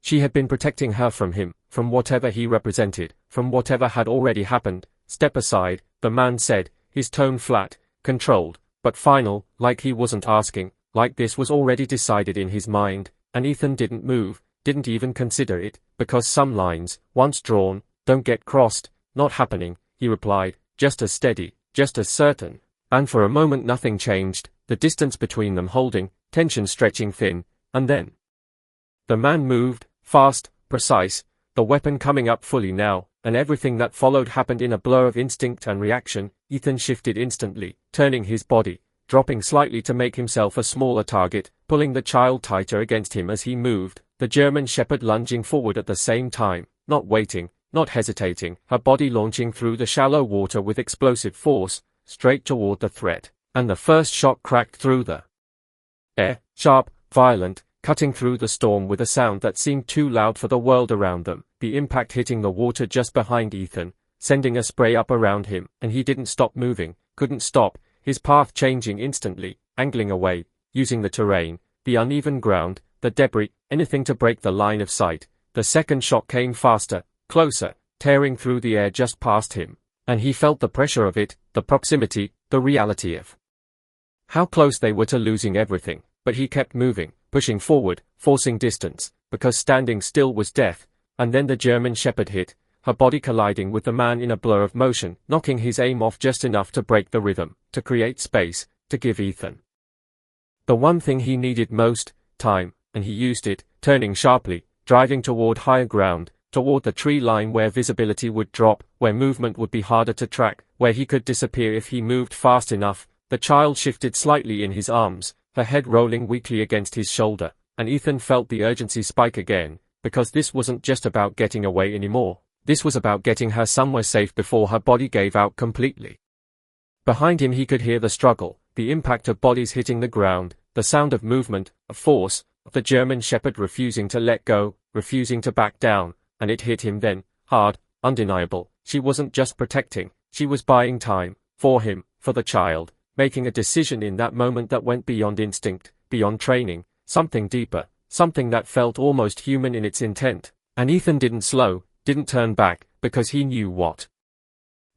She had been protecting her from him, from whatever he represented, from whatever had already happened. Step aside, the man said, his tone flat, controlled, but final, like he wasn't asking, like this was already decided in his mind, and Ethan didn't move, didn't even consider it, because some lines, once drawn, don't get crossed. Not happening, he replied, just as steady, just as certain. And for a moment nothing changed, the distance between them holding, tension stretching thin, and then the man moved, fast, precise, the weapon coming up fully now, and everything that followed happened in a blur of instinct and reaction. Ethan shifted instantly, turning his body, dropping slightly to make himself a smaller target, pulling the child tighter against him as he moved, the German Shepherd lunging forward at the same time, not waiting, not hesitating, her body launching through the shallow water with explosive force, straight toward the threat. And the first shot cracked through the air, sharp, violent, cutting through the storm with a sound that seemed too loud for the world around them, the impact hitting the water just behind Ethan, sending a spray up around him, and he didn't stop moving, couldn't stop, his path changing instantly, angling away, using the terrain, the uneven ground, the debris, anything to break the line of sight. The second shot came faster, closer, tearing through the air just past him, and he felt the pressure of it, the proximity, the reality of how close they were to losing everything. But he kept moving, pushing forward, forcing distance, because standing still was death. And then the German Shepherd hit, her body colliding with the man in a blur of motion, knocking his aim off just enough to break the rhythm, to create space, to give Ethan the one thing he needed most, time, and he used it, turning sharply, driving toward higher ground, toward the tree line where visibility would drop, where movement would be harder to track, where he could disappear if he moved fast enough. The child shifted slightly in his arms, her head rolling weakly against his shoulder, and Ethan felt the urgency spike again, because this wasn't just about getting away anymore. This was about getting her somewhere safe before her body gave out completely. Behind him he could hear the struggle, the impact of bodies hitting the ground, the sound of movement, of force, of the German Shepherd refusing to let go, refusing to back down. And it hit him then, hard, undeniable. She wasn't just protecting, she was buying time, for him, for the child, making a decision in that moment that went beyond instinct, beyond training, something deeper, something that felt almost human in its intent. And Ethan didn't slow, didn't turn back, because he knew what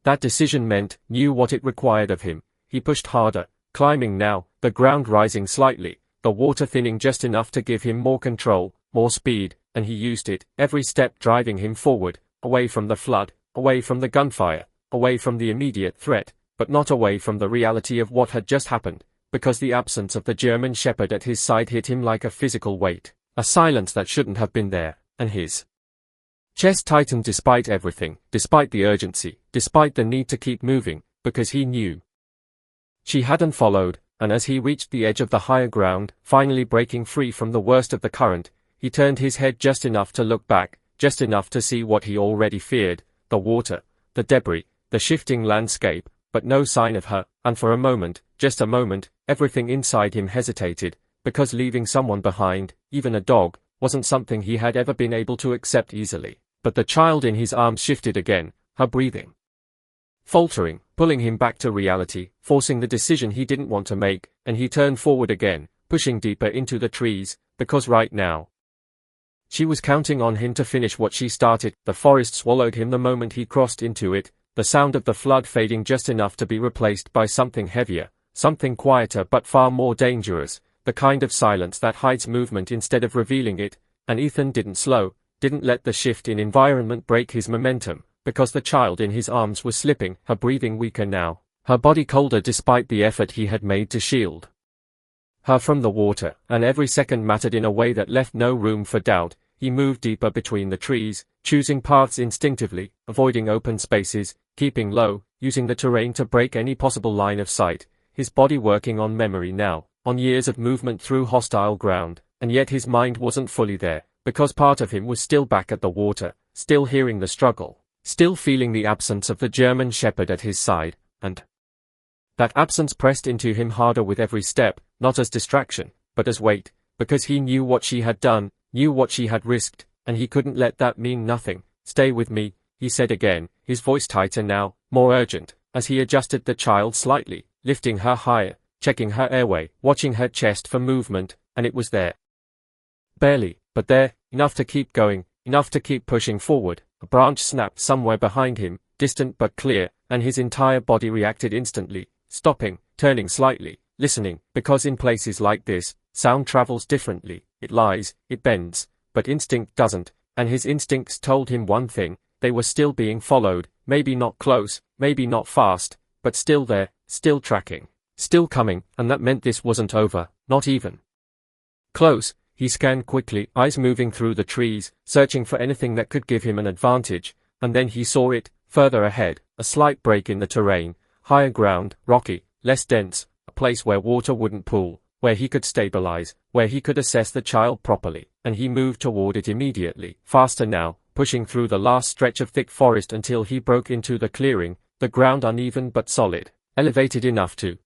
that decision meant, knew what it required of him. He pushed harder, climbing now, the ground rising slightly, the water thinning just enough to give him more control, more speed. And he used it, every step driving him forward, away from the flood, away from the gunfire, away from the immediate threat, but not away from the reality of what had just happened, because the absence of the German Shepherd at his side hit him like a physical weight, a silence that shouldn't have been there, and his chest tightened despite everything, despite the urgency, despite the need to keep moving, because he knew she hadn't followed. And as he reached the edge of the higher ground, finally breaking free from the worst of the current, he turned his head just enough to look back, just enough to see what he already feared, the water, the debris, the shifting landscape, but no sign of her. And for a moment, just a moment, everything inside him hesitated, because leaving someone behind, even a dog, wasn't something he had ever been able to accept easily. But the child in his arms shifted again, her breathing faltering, pulling him back to reality, forcing the decision he didn't want to make, and he turned forward again, pushing deeper into the trees, because right now She was counting on him to finish what she started. The forest swallowed him the moment he crossed into it, the sound of the flood fading just enough to be replaced by something heavier, something quieter but far more dangerous, the kind of silence that hides movement instead of revealing it, and Ethan didn't let the shift in environment break his momentum, because the child in his arms was slipping, her breathing weaker now, her body colder despite the effort he had made to shield her from the water, and every second mattered in a way that left no room for doubt. He moved deeper between the trees, choosing paths instinctively, avoiding open spaces, keeping low, using the terrain to break any possible line of sight, his body working on memory now, on years of movement through hostile ground, and yet his mind wasn't fully there, because part of him was still back at the water, still hearing the struggle, still feeling the absence of the German shepherd at his side, and that absence pressed into him harder with every step, not as distraction, but as weight, because he knew what she had done, knew what she had risked, and he couldn't let that mean nothing. Stay with me, he said again, his voice tighter now, more urgent, as he adjusted the child slightly, lifting her higher, checking her airway, watching her chest for movement, and it was there. Barely, but there, enough to keep going, enough to keep pushing forward. A branch snapped somewhere behind him, distant but clear, and his entire body reacted instantly, stopping, turning slightly, listening, because in places like this, sound travels differently, it lies, it bends, but instinct doesn't, and his instincts told him one thing: they were still being followed, maybe not close, maybe not fast, but still there, still tracking, still coming, and that meant this wasn't over, not even close. He scanned quickly, eyes moving through the trees, searching for anything that could give him an advantage, and then he saw it, further ahead, a slight break in the terrain, higher ground, rocky, less dense, a place where water wouldn't pool, where he could stabilize, where he could assess the child properly, and he moved toward it immediately, faster now, pushing through the last stretch of thick forest until he broke into the clearing, the ground uneven but solid, elevated enough to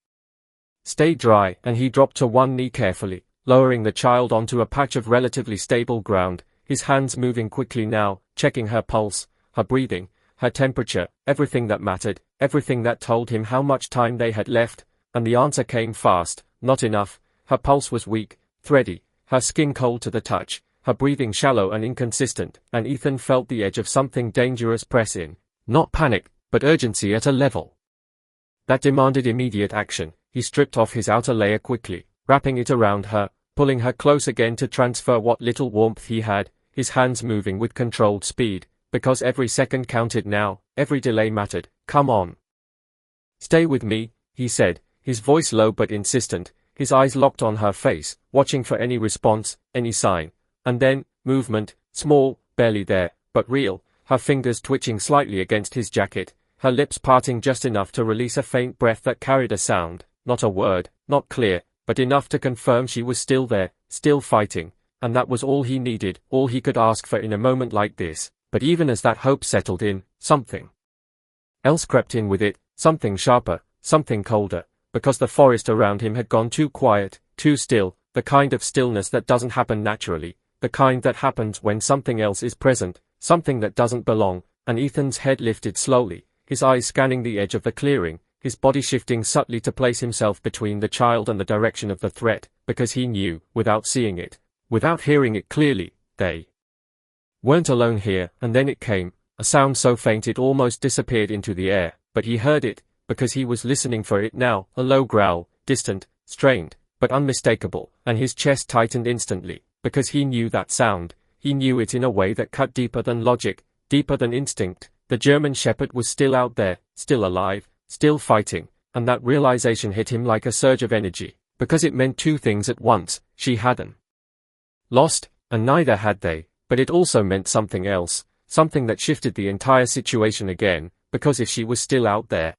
stay dry, and he dropped to one knee carefully, lowering the child onto a patch of relatively stable ground, his hands moving quickly now, checking her pulse, her breathing, her temperature, everything that mattered, everything that told him how much time they had left, and the answer came fast: not enough. Her pulse was weak, thready, her skin cold to the touch, her breathing shallow and inconsistent, and Ethan felt the edge of something dangerous press in, not panic, but urgency at a level that demanded immediate action. He stripped off his outer layer quickly, wrapping it around her, pulling her close again to transfer what little warmth he had, his hands moving with controlled speed, because every second counted now, every delay mattered. Come on. Stay with me, he said, his voice low but insistent, his eyes locked on her face, watching for any response, any sign. And then, movement, small, barely there, but real, her fingers twitching slightly against his jacket, her lips parting just enough to release a faint breath that carried a sound, not a word, not clear, but enough to confirm she was still there, still fighting, and that was all he needed, all he could ask for in a moment like this. But even as that hope settled in, something else crept in with it, something sharper, something colder, because the forest around him had gone too quiet, too still, the kind of stillness that doesn't happen naturally, the kind that happens when something else is present, something that doesn't belong, and Ethan's head lifted slowly, his eyes scanning the edge of the clearing, his body shifting subtly to place himself between the child and the direction of the threat, because he knew, without seeing it, without hearing it clearly, they weren't alone here. And then it came, a sound so faint it almost disappeared into the air, but he heard it, because he was listening for it now, a low growl, distant, strained, but unmistakable, and his chest tightened instantly, because he knew that sound, he knew it in a way that cut deeper than logic, deeper than instinct. The German shepherd was still out there, still alive, still fighting, and that realization hit him like a surge of energy, because it meant two things at once: she hadn't lost, and neither had they, but it also meant something else, something that shifted the entire situation again, because if she was still out there,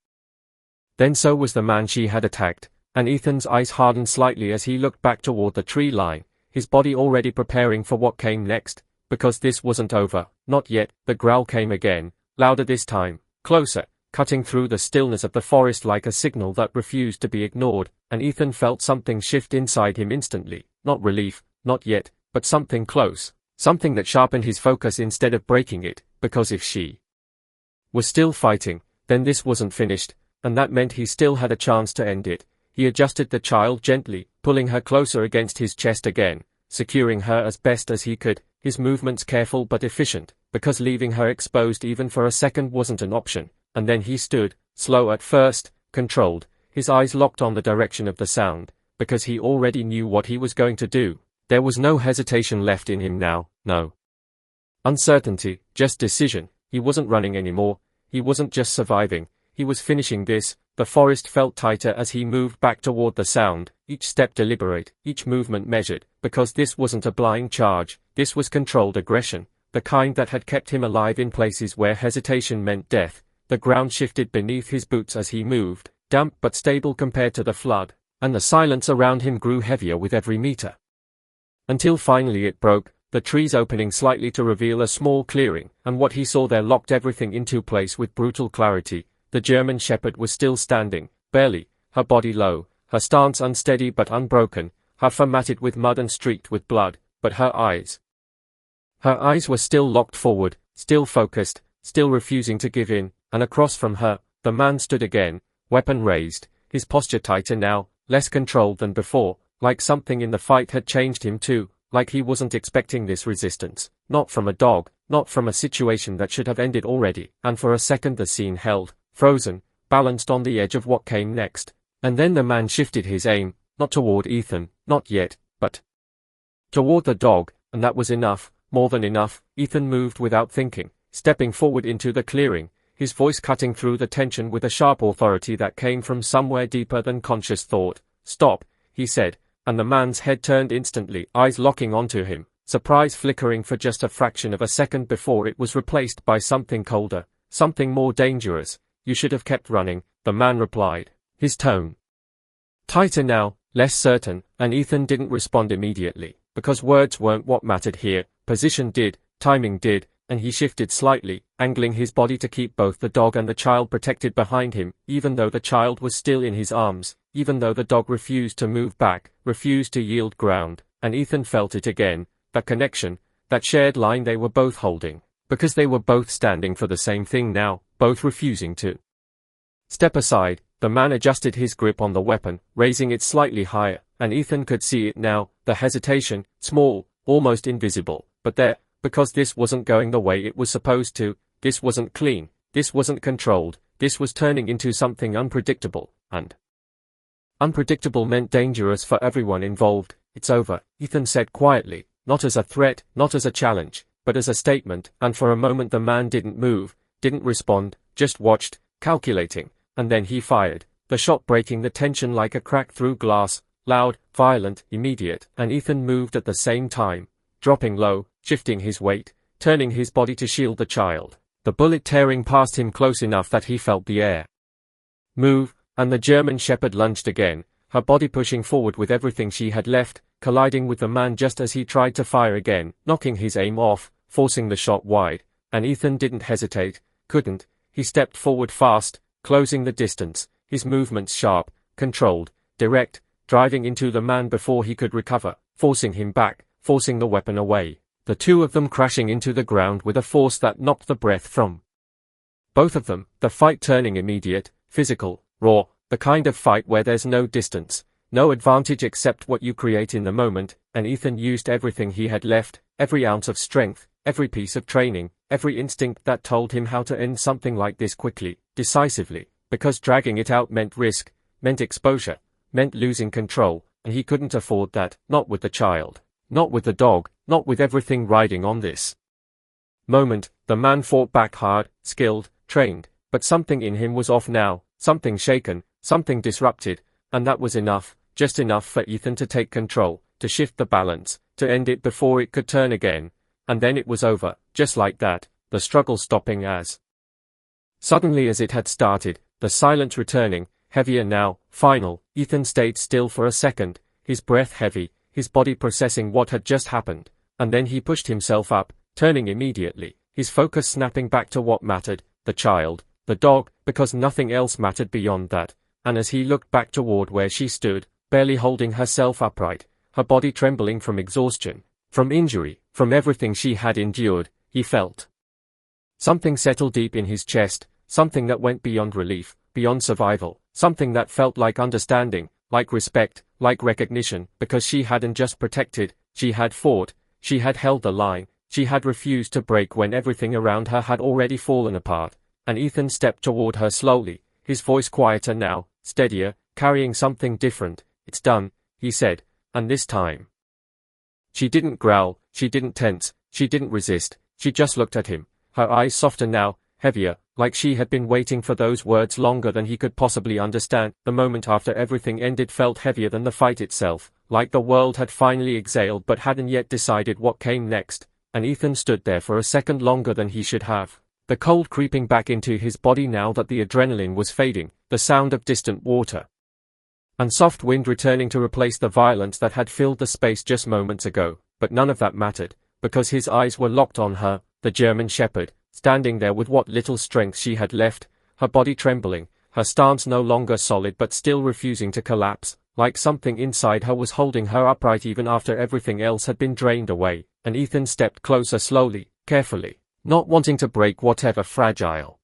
then so was the man she had attacked, and Ethan's eyes hardened slightly as he looked back toward the tree line, his body already preparing for what came next, because this wasn't over, not yet. The growl came again, louder this time, closer, cutting through the stillness of the forest like a signal that refused to be ignored, and Ethan felt something shift inside him instantly, not relief, not yet, but something close, something that sharpened his focus instead of breaking it, because if she was still fighting, then this wasn't finished, and that meant he still had a chance to end it. He adjusted the child gently, pulling her closer against his chest again, securing her as best as he could, his movements careful but efficient, because leaving her exposed even for a second wasn't an option. And then he stood, slow at first, controlled, his eyes locked on the direction of the sound, because he already knew what he was going to do. There was no hesitation left in him now, no uncertainty, just decision. He wasn't running anymore, he wasn't just surviving, he was finishing this. The forest felt tighter as he moved back toward the sound, each step deliberate, each movement measured, because this wasn't a blind charge, this was controlled aggression, the kind that had kept him alive in places where hesitation meant death. The ground shifted beneath his boots as he moved, damp but stable compared to the flood, and the silence around him grew heavier with every meter. Until finally it broke, the trees opening slightly to reveal a small clearing, and what he saw there locked everything into place with brutal clarity. The German Shepherd was still standing, barely, her body low, her stance unsteady but unbroken, her fur matted with mud and streaked with blood, but her eyes were still locked forward, still focused, still refusing to give in, and across from her, the man stood again, weapon raised, his posture tighter now, less controlled than before, like something in the fight had changed him too, like he wasn't expecting this resistance, not from a dog, not from a situation that should have ended already. And for a second the scene held, frozen, balanced on the edge of what came next. And then the man shifted his aim, not toward Ethan, not yet, but toward the dog, and that was enough, more than enough. Ethan moved without thinking, stepping forward into the clearing, his voice cutting through the tension with a sharp authority that came from somewhere deeper than conscious thought. "Stop," he said, and the man's head turned instantly, eyes locking onto him, surprise flickering for just a fraction of a second before it was replaced by something colder, something more dangerous. "You should have kept running," the man replied, his tone tighter now, less certain, and Ethan didn't respond immediately, because words weren't what mattered here, position did, timing did, and he shifted slightly, angling his body to keep both the dog and the child protected behind him, even though the child was still in his arms, even though the dog refused to move back, refused to yield ground, and Ethan felt it again, that connection, that shared line they were both holding, because they were both standing for the same thing now, both refusing to step aside. The man adjusted his grip on the weapon, raising it slightly higher, and Ethan could see it now, the hesitation, small, almost invisible, but there, because this wasn't going the way it was supposed to, this wasn't clean, this wasn't controlled, this was turning into something unpredictable, and unpredictable meant dangerous for everyone involved. "It's over," Ethan said quietly, not as a threat, not as a challenge, but as a statement, and for a moment the man didn't move, didn't respond, just watched, calculating, and then he fired, the shot breaking the tension like a crack through glass, loud, violent, immediate, and Ethan moved at the same time, dropping low, shifting his weight, turning his body to shield the child, the bullet tearing past him close enough that he felt the air move, and the German Shepherd lunged again, her body pushing forward with everything she had left, colliding with the man just as he tried to fire again, knocking his aim off, forcing the shot wide, and Ethan didn't hesitate, couldn't, he stepped forward fast, closing the distance, his movements sharp, controlled, direct, driving into the man before he could recover, forcing him back, forcing the weapon away, the two of them crashing into the ground with a force that knocked the breath from both of them, the fight turning immediate, physical, raw, the kind of fight where there's no distance, no advantage except what you create in the moment, and Ethan used everything he had left, every ounce of strength, every piece of training, every instinct that told him how to end something like this quickly, decisively, because dragging it out meant risk, meant exposure, meant losing control, and he couldn't afford that, not with the child, not with the dog, not with everything riding on this moment. The man fought back hard, skilled, trained, but something in him was off now, something shaken, something disrupted, and that was enough, just enough for Ethan to take control, to shift the balance, to end it before it could turn again. And then it was over, just like that, the struggle stopping as suddenly as it had started, the silence returning, heavier now, final. Ethan stayed still for a second, his breath heavy, his body processing what had just happened, and then he pushed himself up, turning immediately, his focus snapping back to what mattered, the child, the dog, because nothing else mattered beyond that, and as he looked back toward where she stood, barely holding herself upright, her body trembling from exhaustion, from injury, from everything she had endured, he felt something settle deep in his chest, something that went beyond relief, beyond survival, something that felt like understanding, like respect, like recognition, because she hadn't just protected, She had fought, she had held the line, she had refused to break when everything around her had already fallen apart, and Ethan stepped toward her slowly, his voice quieter now, steadier, carrying something different. "It's done," he said, "and this time." She didn't growl, she didn't tense, she didn't resist, she just looked at him, her eyes softer now, heavier, like she had been waiting for those words longer than he could possibly understand. The moment after everything ended felt heavier than the fight itself, like the world had finally exhaled but hadn't yet decided what came next, and Ethan stood there for a second longer than he should have, the cold creeping back into his body now that the adrenaline was fading, the sound of distant water and soft wind returning to replace the violence that had filled the space just moments ago. But none of that mattered, because his eyes were locked on her, the German Shepherd, standing there with what little strength she had left, her body trembling, her stance no longer solid but still refusing to collapse, like something inside her was holding her upright even after everything else had been drained away. And Ethan stepped closer slowly, carefully, not wanting to break whatever fragile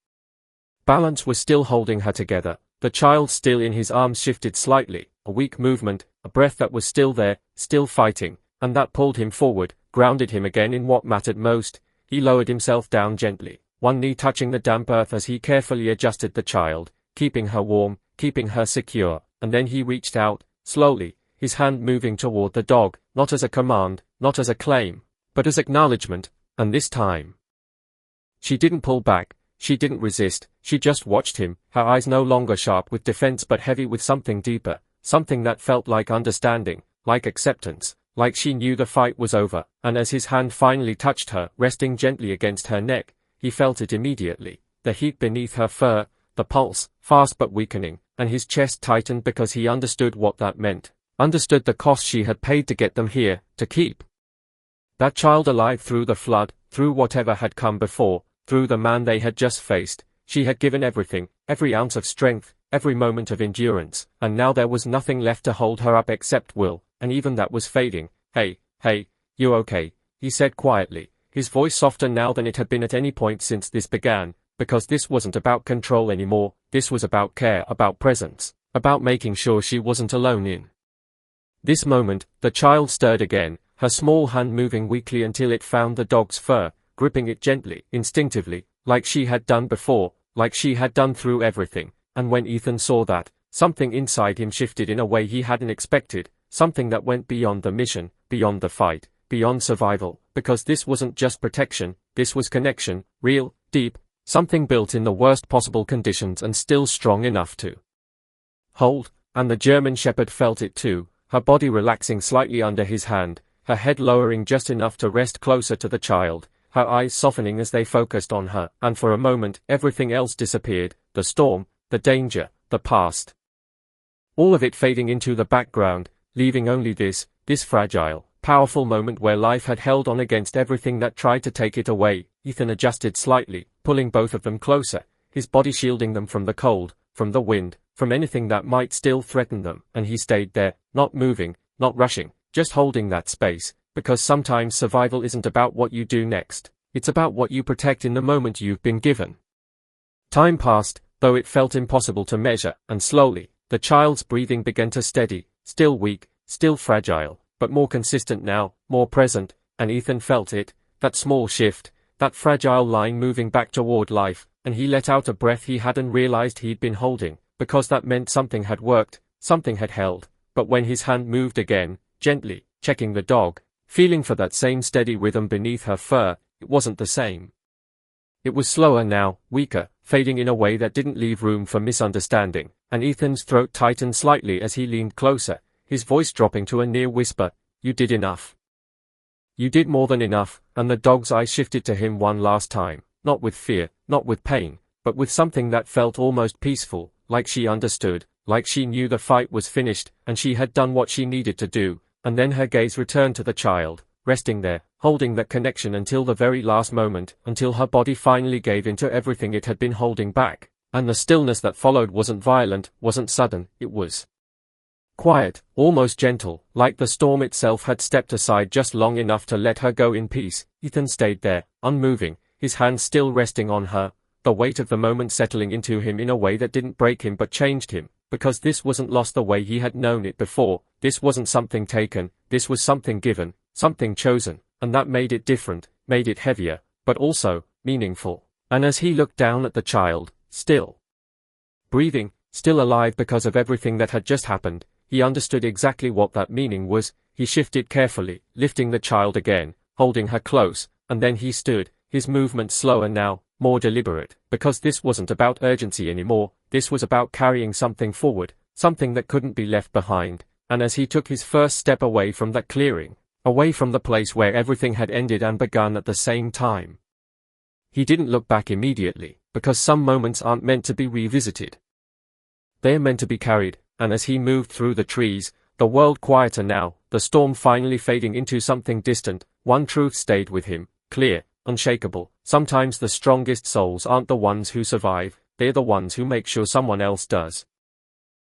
balance was still holding her together. The child still in his arms shifted slightly, a weak movement, a breath that was still there, still fighting, and that pulled him forward, grounded him again in what mattered most. He lowered himself down gently, one knee touching the damp earth as he carefully adjusted the child, keeping her warm, keeping her secure, and then he reached out, slowly, his hand moving toward the dog, not as a command, not as a claim, but as acknowledgement. And this time she didn't pull back, she didn't resist, she just watched him, her eyes no longer sharp with defense but heavy with something deeper, something that felt like understanding, like acceptance, like she knew the fight was over. And as his hand finally touched her, resting gently against her neck, he felt it immediately, the heat beneath her fur, the pulse, fast but weakening, and his chest tightened because he understood what that meant, understood the cost she had paid to get them here, to keep that child alive through the flood, through whatever had come before, through the man they had just faced. She had given everything, every ounce of strength, every moment of endurance, and now there was nothing left to hold her up except will, and even that was fading. "Hey, you okay?" he said quietly, his voice softer now than it had been at any point since this began, because this wasn't about control anymore, this was about care, about presence, about making sure she wasn't alone in this moment. The child stirred again, her small hand moving weakly until it found the dog's fur, gripping it gently, instinctively, like she had done before, like she had done through everything. And when Ethan saw that, something inside him shifted in a way he hadn't expected, something that went beyond the mission, beyond the fight, beyond survival, because this wasn't just protection, this was connection, real, deep, something built in the worst possible conditions and still strong enough to hold. And the German Shepherd felt it too, her body relaxing slightly under his hand, her head lowering just enough to rest closer to the child, her eyes softening as they focused on her, and for a moment everything else disappeared, the storm, the danger, the past. All of it fading into the background, leaving only this fragile, powerful moment where life had held on against everything that tried to take it away. Ethan adjusted slightly, pulling both of them closer, his body shielding them from the cold, from the wind, from anything that might still threaten them, and he stayed there, not moving, not rushing, just holding that space, because sometimes survival isn't about what you do next, it's about what you protect in the moment you've been given. Time passed, though it felt impossible to measure, and slowly, the child's breathing began to steady, still weak, still fragile, but more consistent now, more present, and Ethan felt it, that small shift, that fragile line moving back toward life, and he let out a breath he hadn't realized he'd been holding, because that meant something had worked, something had held. But when his hand moved again, gently, checking the dog, feeling for that same steady rhythm beneath her fur, it wasn't the same. It was slower now, weaker, fading in a way that didn't leave room for misunderstanding, and Ethan's throat tightened slightly as he leaned closer, his voice dropping to a near whisper. "You did enough. You did more than enough." And the dog's eyes shifted to him one last time, not with fear, not with pain, but with something that felt almost peaceful, like she understood, like she knew the fight was finished, and she had done what she needed to do. And then her gaze returned to the child, resting there, holding that connection until the very last moment, until her body finally gave into everything it had been holding back. And the stillness that followed wasn't violent, wasn't sudden, it was quiet, almost gentle, like the storm itself had stepped aside just long enough to let her go in peace. Ethan stayed there, unmoving, his hands still resting on her, the weight of the moment settling into him in a way that didn't break him but changed him, because this wasn't lost the way he had known it before, this wasn't something taken, this was something given, something chosen, and that made it different, made it heavier, but also meaningful. And as he looked down at the child, still breathing, still alive because of everything that had just happened, he understood exactly what that meaning was. He shifted carefully, lifting the child again, holding her close, and then he stood, his movement slower now, more deliberate, because this wasn't about urgency anymore, this was about carrying something forward, something that couldn't be left behind. And as he took his first step away from that clearing, away from the place where everything had ended and begun at the same time, he didn't look back immediately, because some moments aren't meant to be revisited. They're meant to be carried, and as he moved through the trees, the world quieter now, the storm finally fading into something distant, one truth stayed with him, clear, unshakable. Sometimes the strongest souls aren't the ones who survive, they're the ones who make sure someone else does.